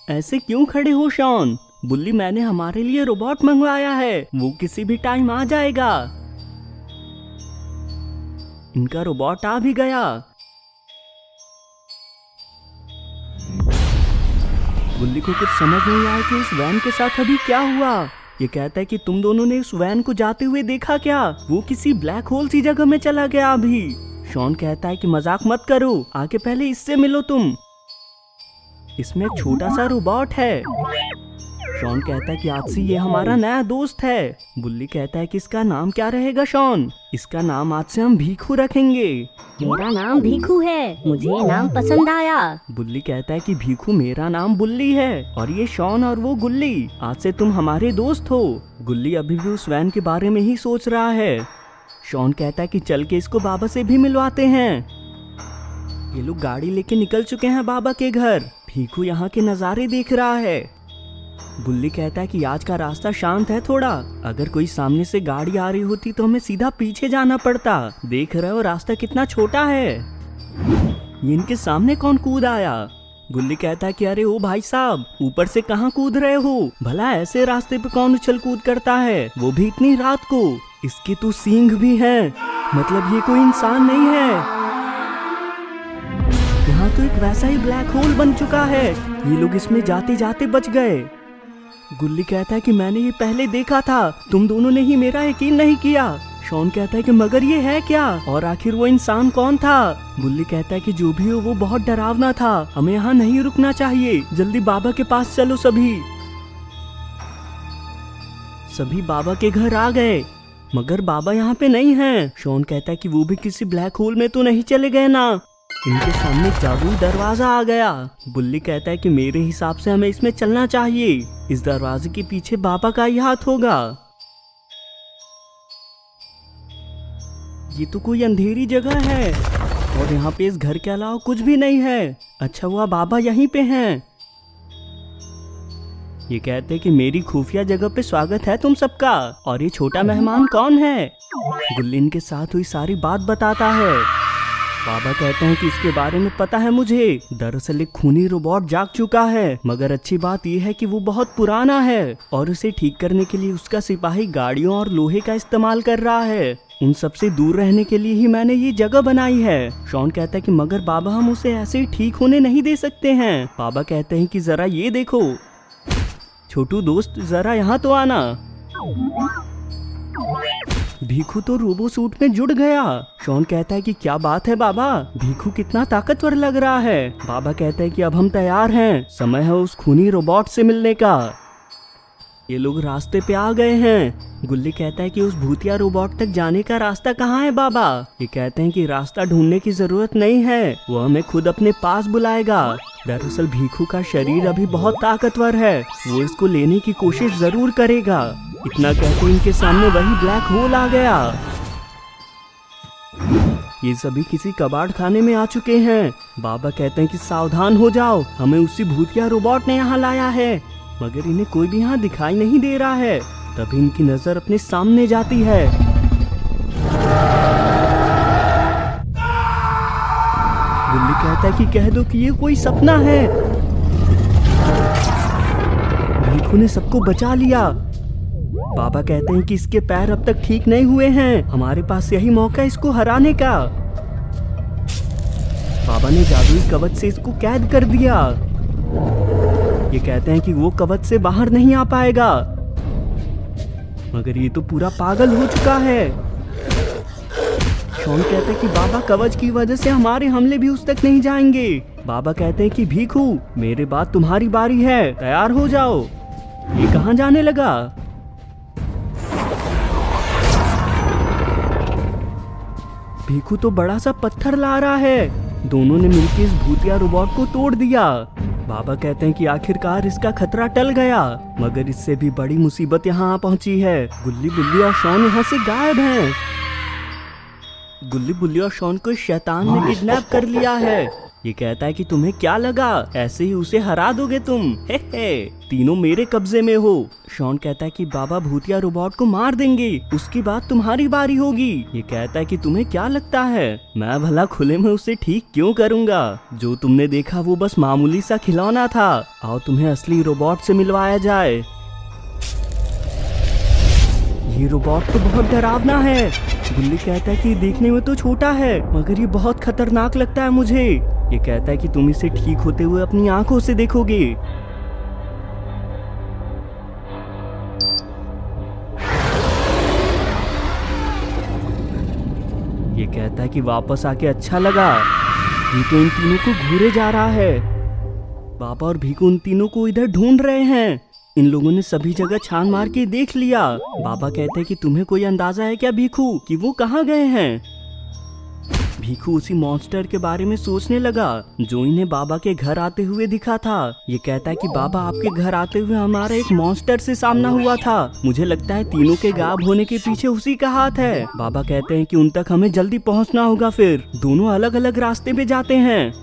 ऐसे क्यों खड़े हो शॉन? बुल्ली, मैंने हमारे लिए रोबोट मंगवाया है, वो किसी भी टाइम आ जाएगा। इनका रोबोट आ भी गया। बुल्ली को कुछ समझ नहीं आया कि उस वैन के साथ अभी क्या हुआ। ये कहता है कि तुम दोनों ने उस वैन को जाते हुए देखा क्या? वो किसी ब्लैक होल सी जगह में चला गया अभी। शॉन कहता है कि मजाक मत करो, आके पहले इससे मिलो तुम। इसमें एक छोटा सा रोबोट है। शॉन कहता है कि आज से ये हमारा नया दोस्त है। बुल्ली कहता है कि इसका नाम क्या रहेगा शॉन? इसका नाम आज से हम भीखू रखेंगे। मेरा नाम भीखू है, मुझे ये नाम पसंद आया। बुल्ली कहता है कि भीखू, मेरा नाम बुल्ली है और ये शॉन और वो गुल्ली। आज से तुम हमारे दोस्त हो। गुल्ली अभी भी उस वैन के बारे में ही सोच रहा है। शॉन कहता है कि चल के इसको बाबा से भी मिलवाते हैं। ये लोग गाड़ी लेके निकल चुके हैं बाबा के घर। भीखू यहाँ के नज़ारे देख रहा है। बुल्ली कहता है कि आज का रास्ता शांत है थोड़ा, अगर कोई सामने से गाड़ी आ रही होती तो हमें सीधा पीछे जाना पड़ता। देख रहे हो रास्ता कितना छोटा है। ये इनके सामने कौन कूद आया? गुल्ली कहता है कि अरे ओ भाई साहब, ऊपर से कहाँ कूद रहे हो? भला ऐसे रास्ते पे कौन उछल कूद करता है, वो भी इतनी रात को? इसके तो सींग भी हैं, मतलब ये कोई इंसान नहीं है। यहाँ तो एक वैसा ही ब्लैक होल बन चुका है। ये लोग इसमें जाते जाते बच गए। गुल्ली कहता है कि मैंने ये पहले देखा था, तुम दोनों ने ही मेरा यकीन नहीं किया। शॉन कहता है कि मगर ये है क्या, और आखिर वो इंसान कौन था? बुल्ली कहता है कि जो भी हो वो बहुत डरावना था, हमें यहाँ नहीं रुकना चाहिए, जल्दी बाबा के पास चलो। सभी बाबा के घर आ गए, मगर बाबा यहाँ पे नहीं हैं। शॉन कहता है कि वो भी किसी ब्लैक होल में तो नहीं चले गए ना? इनके सामने जादुई दरवाजा आ गया। बुल्ली कहता है कि मेरे हिसाब से हमें इसमें चलना चाहिए, इस दरवाजे के पीछे बाबा का ही हाथ होगा। ये तो कोई अंधेरी जगह है और यहाँ पे इस घर के अलावा कुछ भी नहीं है। अच्छा हुआ बाबा यहीं पे हैं। ये कहते हैं कि मेरी खुफिया जगह पे स्वागत है तुम सबका, और ये छोटा मेहमान कौन है? गुल्ली इनके साथ हुई सारी बात बताता है। बाबा कहते हैं कि इसके बारे में पता है मुझे। दरअसल एक खूनी रोबोट जाग चुका है, मगर अच्छी बात यह है कि वो बहुत पुराना है और उसे ठीक करने के लिए उसका सिपाही गाड़ियों और लोहे का इस्तेमाल कर रहा है। उन सब से दूर रहने के लिए ही मैंने ये जगह बनाई है। शॉन कहता है कि मगर बाबा, हम उसे ऐसे ही ठीक होने नहीं दे सकते हैं। बाबा कहते हैं कि जरा ये देखो। छोटू दोस्त, जरा यहाँ तो आना। भीखू तो रोबो सूट में जुड़ गया। शॉन कहता है कि क्या बात है बाबा, भीखू कितना ताकतवर लग रहा है। बाबा कहते हैं कि अब हम तैयार हैं, समय है उस खूनी रोबोट से मिलने का। ये लोग रास्ते पे आ गए हैं। गुल्ली कहता है कि उस भूतिया रोबोट तक जाने का रास्ता कहाँ है बाबा? ये कहते हैं कि रास्ता ढूंढने की जरूरत नहीं है, वो हमें खुद अपने पास बुलाएगा। दरअसल भीखू का शरीर अभी बहुत ताकतवर है, वो इसको लेने की कोशिश जरूर करेगा। इतना कहते इनके सामने वही ब्लैक होल आ गया। ये सभी किसी कबाड़ खाने में आ चुके हैं। बाबा कहते हैं कि सावधान हो जाओ, हमें उसी भूतिया रोबोट ने यहाँ लाया है। मगर इन्हें कोई भी यहाँ दिखाई नहीं दे रहा है। तभी इनकी नजर अपने सामने जाती है। गुल्ली कहता है कि कह दो कि ये कोई सपना है। भीखू ने सबको बचा लिया। बाबा कहते हैं कि इसके पैर अब तक ठीक नहीं हुए हैं, हमारे पास यही मौका है इसको हराने का। बाबा ने जादुई कवच से इसको कैद कर दिया। ये कहते हैं कि वो कवच से बाहर नहीं आ पाएगा, मगर ये तो पूरा पागल हो चुका है। शॉन कहते हैं कि बाबा, कवच की वजह से हमारे हमले भी उस तक नहीं जाएंगे। बाबा कहते हैं कि भीखू, मेरे बाद तुम्हारी बारी है, तैयार हो जाओ। ये कहाँ जाने लगा? भीखू तो बड़ा सा पत्थर ला रहा है। दोनों ने मिलकर इस भूतिया रोबोट को तोड़ दिया। बाबा कहते हैं कि आखिरकार इसका खतरा टल गया, मगर इससे भी बड़ी मुसीबत यहाँ पहुंची है। गुल्ली, बुल्ली और शॉन यहाँ से गायब हैं। गुल्ली, बुल्ली और शॉन को शैतान ने किडनैप कर लिया है। ये कहता है कि तुम्हें क्या लगा, ऐसे ही उसे हरा दोगे तुम, हे हे, तीनों मेरे कब्जे में हो। शॉन कहता है कि बाबा भूतिया रोबोट को मार देंगे, उसके बाद तुम्हारी बारी होगी। ये कहता है कि तुम्हें क्या लगता है मैं भला खुले में उसे ठीक क्यों करूंगा, जो तुमने देखा वो बस मामूली सा खिलौना था, आओ तुम्हें असली रोबोट से मिलवाया जाए। ये रोबोट तो बहुत डरावना है। गुल्ली कहता है कि देखने में तो छोटा है मगर ये बहुत खतरनाक लगता है मुझे। ये कहता है कि तुम इसे ठीक होते हुए अपनी आंखों से देखोगे। ये कहता है कि वापस आके अच्छा लगा। ये तो इन तीनों को घूरे जा रहा है। बाबा और भीखू उन तीनों को इधर ढूंढ रहे हैं। इन लोगों ने सभी जगह छान मार के देख लिया। बाबा कहते हैं कि तुम्हें कोई अंदाजा है क्या भीखू कि वो कहाँ गए हैं। भीखू उसी मॉन्स्टर के बारे में सोचने लगा जो इन्हें बाबा के घर आते हुए दिखा था। ये कहता है कि बाबा आपके घर आते हुए हमारा एक मॉन्स्टर से सामना हुआ था, मुझे लगता है तीनों के गायब होने के पीछे उसी का हाथ है। बाबा कहते हैं कि उन तक हमें जल्दी पहुंचना होगा। फिर दोनों अलग अलग रास्ते पे जाते हैं।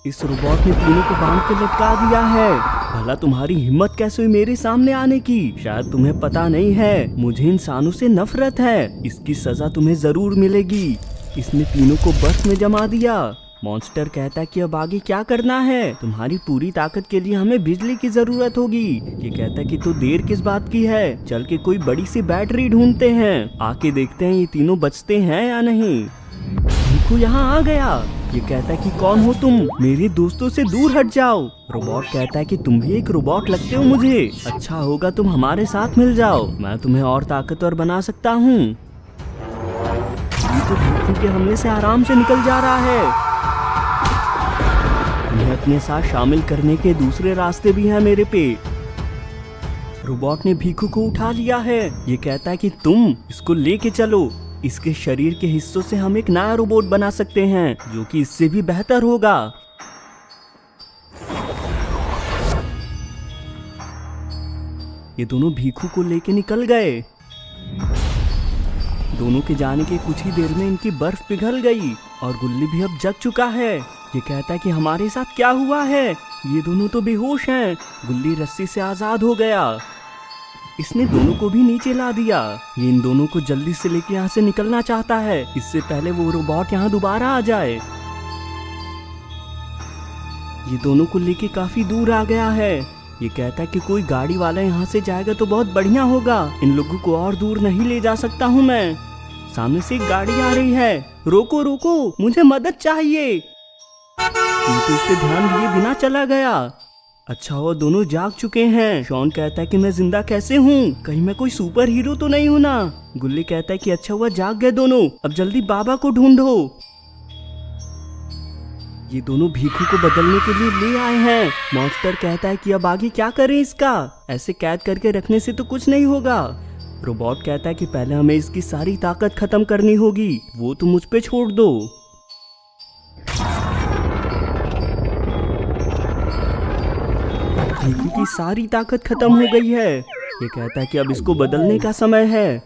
इस रोबोट ने तीनों को बांध के लटका दिया है। भला तुम्हारी हिम्मत कैसे हुई मेरे सामने आने की, शायद तुम्हें पता नहीं है मुझे इंसानों से नफरत है, इसकी सजा तुम्हें जरूर मिलेगी। इसने तीनों को बस में जमा दिया। मॉन्स्टर कहता है कि अब आगे क्या करना है, तुम्हारी पूरी ताकत के लिए हमें बिजली की जरूरत होगी। ये कहता है कि तो देर किस बात की है, चल के कोई बड़ी सी बैटरी ढूंढते हैं, आके देखते हैं ये तीनों बचते हैं या नहीं। भीखू यहाँ आ गया। ये कहता है कि कौन हो तुम, मेरे दोस्तों से दूर हट जाओ। रोबोट कहता है कि तुम भी एक रोबोट लगते हो मुझे, अच्छा होगा तुम हमारे साथ मिल जाओ, मैं तुम्हें और ताकतवर बना सकता हूँ। ये तो भीखू के हमले से आराम से निकल जा रहा है। उन्हें अपने साथ शामिल करने के दूसरे रास्ते भी हैं मेरे पे। रोबोट ने भीखू को उठा लिया है। ये कहता है कि तुम इसको लेके चलो, इसके शरीर के हिस्सों से हम एक नया रोबोट बना सकते हैं जो कि इससे भी बेहतर होगा। ये दोनों भीखू को लेके निकल गए। दोनों के जाने के कुछ ही देर में इनकी बर्फ पिघल गई और गुल्ली भी अब जग चुका है। ये कहता है कि हमारे साथ क्या हुआ है, ये दोनों तो बेहोश हैं। गुल्ली रस्सी से आजाद हो गया। इसने दोनों को भी नीचे ला दिया। ये इन दोनों को जल्दी से लेके यहाँ से निकलना चाहता है, इससे पहले वो रोबोट यहाँ दोबारा आ जाए। ये दोनों को लेके काफी दूर आ गया है। ये कहता है कि कोई गाड़ी वाला यहाँ से जाएगा तो बहुत बढ़िया होगा, इन लोगों को और दूर नहीं ले जा सकता हूँ मैं। सामने से एक गाड़ी आ रही है, रोको रोको, मुझे मदद चाहिए। ये तो इस पे ध्यान दिए बिना चला गया। अच्छा वो दोनों जाग चुके हैं। शॉन कहता है कि मैं जिंदा कैसे हूँ, कहीं मैं कोई सुपर हीरो तो नहीं हूँ ना। गुल्ली कहता है कि अच्छा हुआ जाग गए दोनों, अब जल्दी बाबा को ढूंढो। ये दोनों भीखू को बदलने के लिए ले आए हैं। मॉन्स्टर कहता है कि अब आगे क्या करें इसका, ऐसे कैद करके रखने से तो कुछ नहीं होगा। रोबोट कहता है कि पहले हमें इसकी सारी ताकत खत्म करनी होगी, वो तो मुझ पे छोड़ दो। भीखू की सारी ताकत खत्म हो गई है। ये कहता है कि अब इसको बदलने का समय है।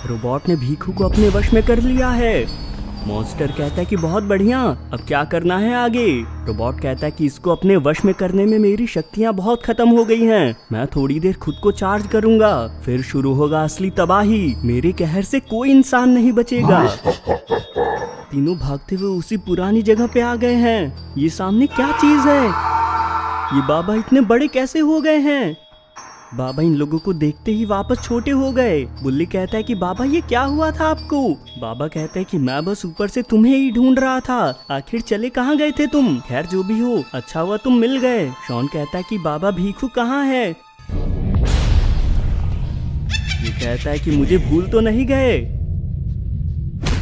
रोबोट ने भीखू को अपने वश में कर लिया है। मॉन्स्टर कहता है कि बहुत बढ़िया, अब क्या करना है आगे। रोबोट कहता है कि इसको अपने वश में करने में मेरी शक्तियां बहुत खत्म हो गई हैं। मैं थोड़ी देर खुद को चार्ज करूंगा, फिर शुरू होगा असली तबाही। मेरे कहर से कोई इंसान नहीं बचेगा। तीनों भागते हुए उसी पुरानी जगह पे आ गए हैं। ये सामने क्या चीज है, ये बाबा इतने बड़े कैसे हो गए हैं। बाबा इन लोगों को देखते ही वापस छोटे हो गए। बुल्ली कहता है कि बाबा ये क्या हुआ था आपको। बाबा कहता है कि मैं बस ऊपर से तुम्हें ही ढूंढ रहा था, आखिर चले कहाँ गए थे तुम। खैर जो भी हो, अच्छा हुआ तुम मिल गए। शॉन कहता है कि बाबा भीखू कहाँ है। ये कहता है कि मुझे भूल तो नहीं गए,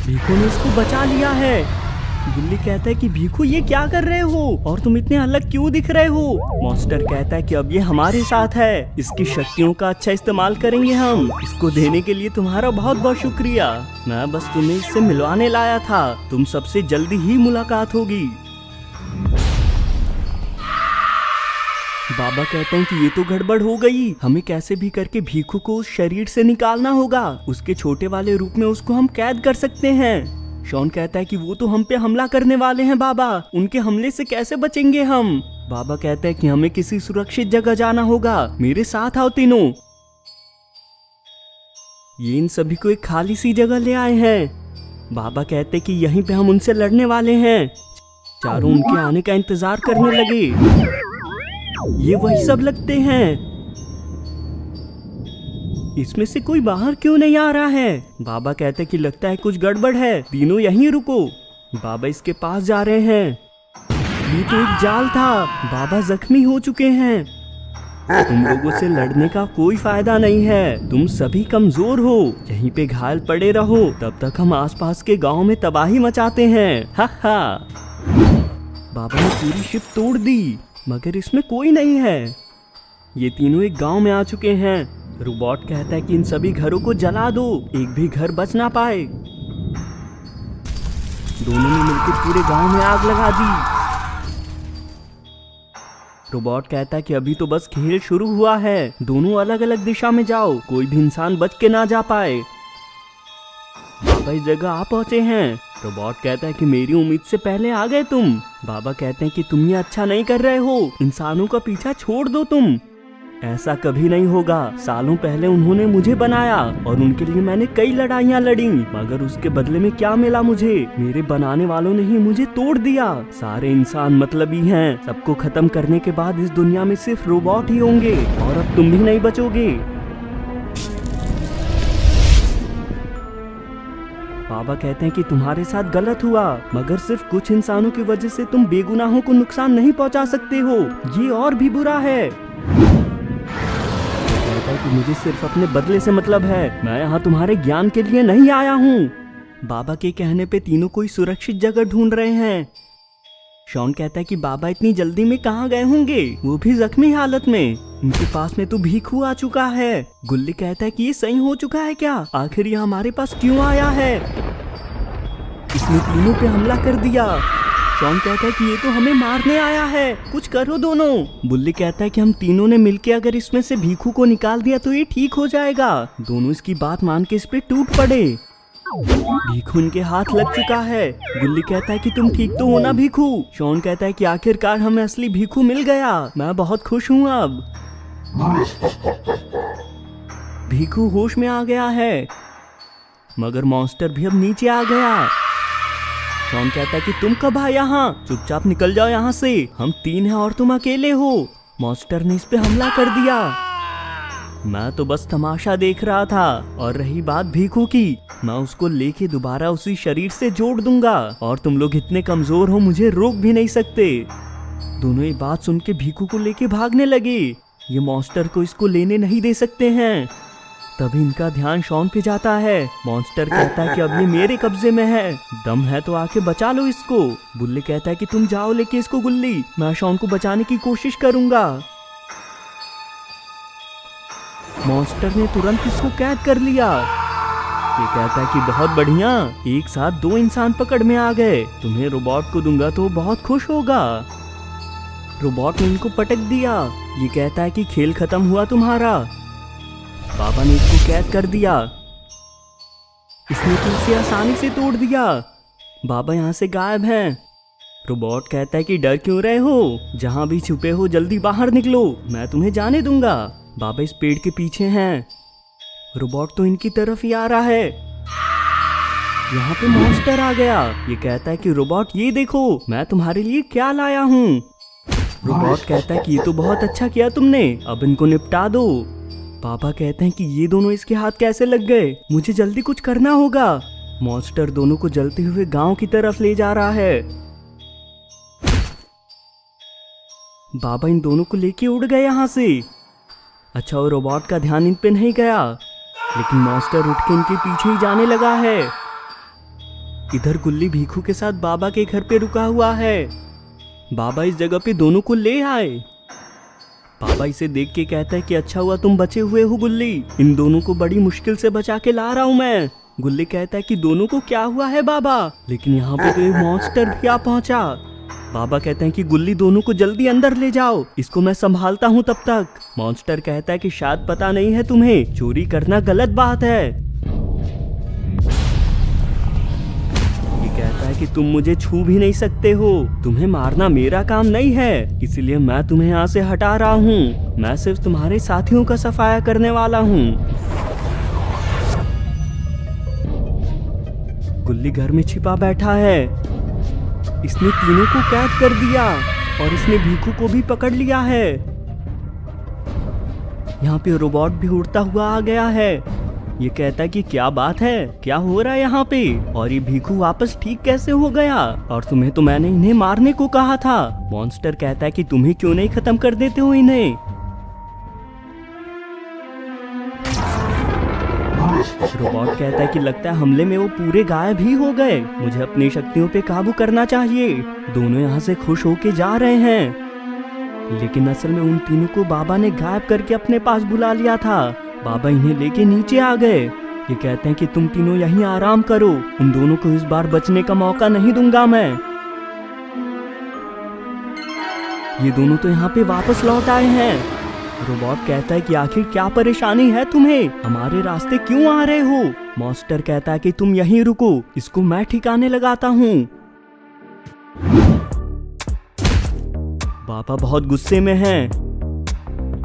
भीखू ने इसको बचा लिया है। गुल्ली कहता है कि भीखू ये क्या कर रहे हो और तुम इतने अलग क्यों दिख रहे हो। मॉन्स्टर कहता है कि अब ये हमारे साथ है, इसकी शक्तियों का अच्छा इस्तेमाल करेंगे हम। इसको देने के लिए तुम्हारा बहुत बहुत शुक्रिया, मैं बस तुम्हें इससे मिलवाने लाया था, तुम सबसे जल्दी ही मुलाकात होगी। बाबा कहते हैं कि ये तो गड़बड़ हो गई, हमें कैसे भी करके भीखू को उस शरीर से निकालना होगा। उसके छोटे वाले रूप में उसको हम कैद कर सकते हैं। शॉन कहता है कि वो तो हम पे हमला करने वाले हैं बाबा, उनके हमले से कैसे बचेंगे हम। बाबा कहते हैं कि हमें किसी सुरक्षित जगह जाना होगा, मेरे साथ आओ तीनों। ये इन सभी को एक खाली सी जगह ले आए हैं। बाबा कहते हैं कि यहीं पे हम उनसे लड़ने वाले हैं। चारों उनके आने का इंतजार करने लगे। ये वही सब लगते हैं। इसमें से कोई बाहर क्यों नहीं आ रहा है। बाबा कहते हैं कि लगता है कुछ गड़बड़ है, तीनों यहीं रुको। बाबा इसके पास जा रहे हैं। ये तो एक जाल था, बाबा जख्मी हो चुके हैं। तुम लोगों से लड़ने का कोई फायदा नहीं है, तुम सभी कमजोर हो, यहीं पे घायल पड़े रहो, तब तक हम आसपास के गांव में तबाही मचाते हैं। हा हा। बाबा ने पूरी शिप तोड़ दी, मगर इसमें कोई नहीं है। ये तीनों एक गांव में आ चुके हैं। रोबोट कहता है कि इन सभी घरों को जला दो, एक भी घर बच ना पाए। दोनों ने मिलकर पूरे गांव में आग लगा दी। रोबोट कहता है कि अभी तो बस खेल शुरू हुआ है, दोनों अलग अलग दिशा में जाओ, कोई भी इंसान बच के ना जा पाए। बाबा इस जगह आ पहुंचे हैं। रोबोट कहता है कि मेरी उम्मीद से पहले आ गए तुम। बाबा कहते हैं कि तुम ये अच्छा नहीं कर रहे हो, इंसानों का पीछा छोड़ दो तुम। ऐसा कभी नहीं होगा, सालों पहले उन्होंने मुझे बनाया और उनके लिए मैंने कई लड़ाइयाँ लड़ी, मगर उसके बदले में क्या मिला मुझे? मेरे बनाने वालों ने ही मुझे तोड़ दिया। सारे इंसान मतलबी हैं, सबको खत्म करने के बाद इस दुनिया में सिर्फ रोबोट ही होंगे और अब तुम भी नहीं बचोगे। बाबा कहते हैं कि तुम्हारे साथ गलत हुआ, मगर सिर्फ कुछ इंसानों की वजह से तुम बेगुनाहों को नुकसान नहीं पहुंचा सकते हो, ये और भी बुरा है। कहता है कि मुझे सिर्फ अपने बदले से मतलब है, मैं यहाँ तुम्हारे ज्ञान के लिए नहीं आया हूँ। बाबा के कहने पे तीनों कोई सुरक्षित जगह ढूंढ रहे हैं। शॉन कहता है कि बाबा इतनी जल्दी में कहाँ गए होंगे, वो भी जख्मी हालत में। उनके पास में तो भीखू आ चुका है। गुल्ली कहता है कि ये सही हो चुका है क्या? आखिर ये हमारे पास क्यों आया है? इसने तीनों पे हमला कर दिया। शॉन कहता है कि ये तो हमें मारने आया है, कुछ करो दोनों। बुल्ली कहता है कि हम तीनों ने मिलके अगर इसमें से भीखू को निकाल दिया तो ये ठीक हो जाएगा। दोनों इसकी बात मान के इस पे टूट पड़े। भीखू उनके हाथ लग चुका है। गुल्ली कहता है कि तुम ठीक तो हो ना भीखू? शॉन कहता है कि आखिरकार हमें असली भीखू मिल गया, मैं बहुत खुश हूँ अब। भीखू होश में आ गया है, मगर मॉन्स्टर भी अब नीचे आ गया। शॉन कहता है कि तुम कब आए यहाँ? चुपचाप निकल जाओ यहाँ से, हम 3 हैं और तुम अकेले हो। मॉन्स्टर ने इस पे हमला कर दिया। मैं तो बस तमाशा देख रहा था। और रही बात भीखू की, मैं उसको लेके दोबारा उसी शरीर से जोड़ दूंगा और तुम लोग इतने कमजोर हो, मुझे रोक भी नहीं सकते। दोनों ये बात सुन के भीखू को लेके भागने लगे। ये मॉन्स्टर को इसको लेने नहीं दे सकते हैं। तभी इनका ध्यान शॉन पे जाता है। मॉन्स्टर कहता है कि अब ये मेरे कब्जे में है, दम है तो आके बचा लो इसको। बुल्ली कहता है कि तुम जाओ लेके इसको गुल्ली, मैं शॉन को बचाने की कोशिश करूंगा। मॉन्स्टर ने तुरंत इसको कैद कर लिया। ये कहता है कि बहुत बढ़िया, एक साथ 2 इंसान पकड़ में आ गए, तुम्हें रोबोट को दूंगा तो बहुत खुश होगा। रोबोट ने इनको पटक दिया। ये कहता है कि खेल खत्म हुआ तुम्हारा। बाबा ने इसको कैद कर दिया। इसने तो इसे आसानी से तोड़ दिया। बाबा यहाँ से गायब हैं। रोबोट कहता है कि डर क्यों रहे हो, जहाँ भी छुपे हो जल्दी बाहर निकलो, मैं तुम्हें जाने दूंगा। बाबा इस पेड़ के पीछे हैं। रोबोट तो इनकी तरफ ही आ रहा है। यहाँ पे मॉन्स्टर आ गया। ये कहता है कि रोबोट ये देखो, मैं तुम्हारे लिए क्या लाया हूँ। रोबोट कहता है कि ये तो बहुत अच्छा किया तुमने, अब इनको निपटा दो। पापा कहते हैं कि ये दोनों इसके हाथ कैसे लग गए, मुझे जल्दी कुछ करना होगा। मॉन्स्टर दोनों को जलते हुए गांव की तरफ ले जा रहा है। बाबा इन दोनों को लेके उड़ गए यहाँ से। अच्छा, वो रोबोट का ध्यान इन पे नहीं गया, लेकिन मॉन्स्टर उठ के इनके पीछे ही जाने लगा है। इधर गुल्ली भीखू के साथ बाबा के घर पे रुका हुआ है। बाबा इस जगह पे दोनों को ले आए। बाबा इसे देख के कहता है कि अच्छा हुआ तुम बचे हुए हो गुल्ली, इन दोनों को बड़ी मुश्किल से बचा के ला रहा हूँ मैं। गुल्ली कहता है कि दोनों को क्या हुआ है बाबा, लेकिन यहाँ पे तो एक मॉन्स्टर भी आ पहुंचा। बाबा कहते हैं कि गुल्ली दोनों को जल्दी अंदर ले जाओ, इसको मैं संभालता हूँ तब तक। मॉन्स्टर कहता है कि शायद पता नहीं है तुम्हें, चोरी करना गलत बात है। ये कहता है कि तुम मुझे छू भी नहीं सकते हो, तुम्हें मारना मेरा काम नहीं है, इसलिए मैं तुम्हें यहाँ से हटा रहा हूँ। मैं सिर्फ तुम्हारे साथियों का सफाया करने वाला हूँ। गुल्ली घर में छिपा बैठा है। इसने तीनों को कैद कर दिया और इसने भीखू को भी पकड़ लिया है। यहाँ पे रोबोट भी उड़ता हुआ आ गया है। ये कहता है कि क्या बात है, क्या हो रहा है यहाँ पे, और ये भीखू वापस ठीक कैसे हो गया, और तुम्हें तो मैंने इन्हें मारने को कहा था। मॉन्स्टर कहता है कि तुम्हें क्यों नहीं खत्म कर देते हो इन्हें। रोबोट कहता है कि लगता है हमले में वो पूरे गायब ही हो गए, मुझे अपनी शक्तियों पे काबू करना चाहिए। दोनों यहाँ से खुश होके जा रहे हैं, लेकिन असल में उन तीनों को बाबा ने गायब करके अपने पास बुला लिया था। बाबा इन्हें लेके नीचे आ गए। ये कहते हैं कि तुम तीनों यहीं आराम करो, उन दोनों को इस बार बचने का मौका नहीं दूंगा मैं। ये दोनों तो यहाँ पे वापस लौट आए हैं। रोबोट कहता है कि आखिर क्या परेशानी है तुम्हें, हमारे रास्ते क्यों आ रहे हो। मॉन्स्टर कहता है कि तुम यहीं रुको, इसको मैं ठिकाने लगाता हूँ। बाबा बहुत गुस्से में हैं।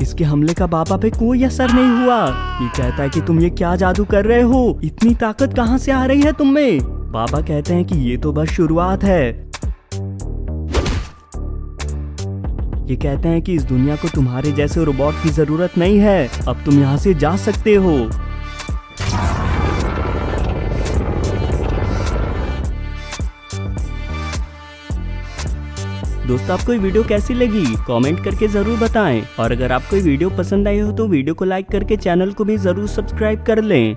इसके हमले का बाबा पे कोई असर नहीं हुआ। ये कहता है कि तुम ये क्या जादू कर रहे हो, इतनी ताकत कहाँ से आ रही है तुम में। बाबा कहते हैं कि ये तो बस शुरुआत है। ये कहते हैं कि इस दुनिया को तुम्हारे जैसे रोबोट की जरूरत नहीं है, अब तुम यहाँ से जा सकते हो। दोस्तों, आपको ये वीडियो कैसी लगी कमेंट करके जरूर बताएं, और अगर आपको ये वीडियो पसंद आई हो तो वीडियो को लाइक करके चैनल को भी जरूर सब्सक्राइब कर लें।